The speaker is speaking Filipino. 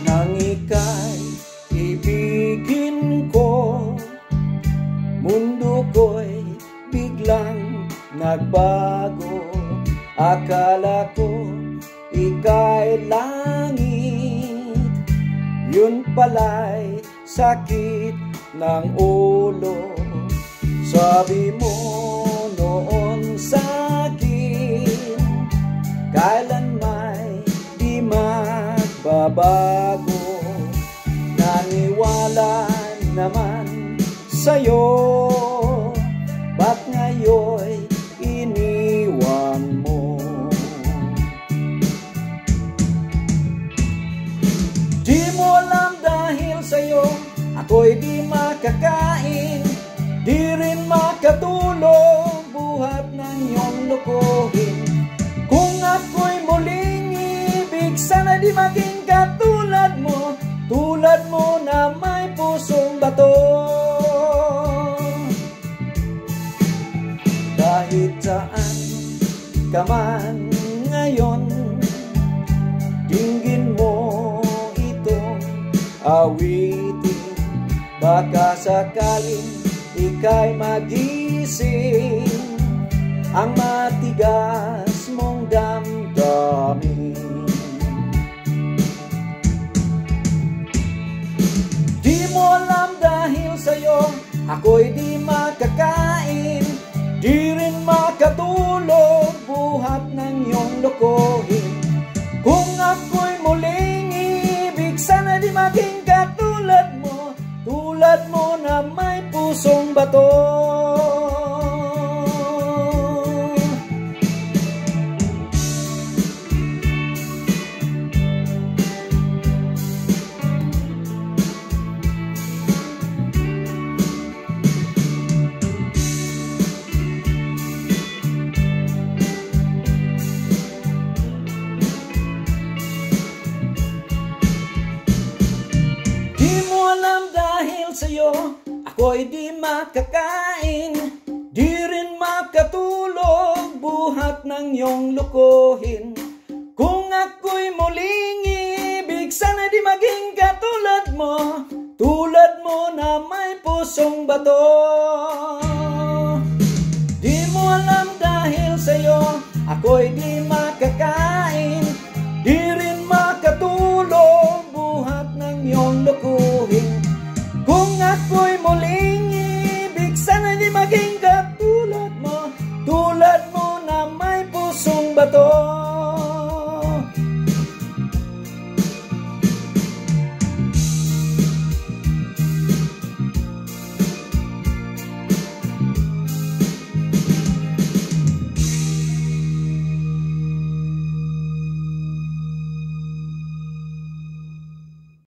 Nang ika'y ibigin ko, mundo ko'y biglang nagbago. Akala ko ika'y langit, yun pala'y sakit ng ulo. Sabi mo noon sa'kin, kailan may di magbabago. Naniwala naman sa'yo, ba't ngayon'y iniwan mo? Di mo alam dahil sa'yo ako'y di makakain, di rin makatulog, buhat ng iyong lokohin. Kung ako'y muling ibig, sana di maging katulad mo, tulad mo na may pusong bato. Kahit saan ka man ngayon, dinggin mo itong awitin. Baka sakaling ika'y magising ang matigas mong damdamin. Di mo alam dahil sa'yo ako'y di makakain, di rin makatulog, buhat ng iyong lokohin. Kung ako'y muling ibig, sana di maging katulad mo, tulad mo na may pusong bato. Sa'yo ako'y di makakain, di rin makatulog, buhat ng iyong lokohin. Kung ako'y muling ibig, sana di maging katulad mo, tulad mo na may pusong bato. Di mo alam dahil sa'yo ako'y di makakain, di rin makatulog, buhat ng iyong lokohin. Kung ako'y muling ibig, sana di maging katulad mo, tulad mo na may pusong bato.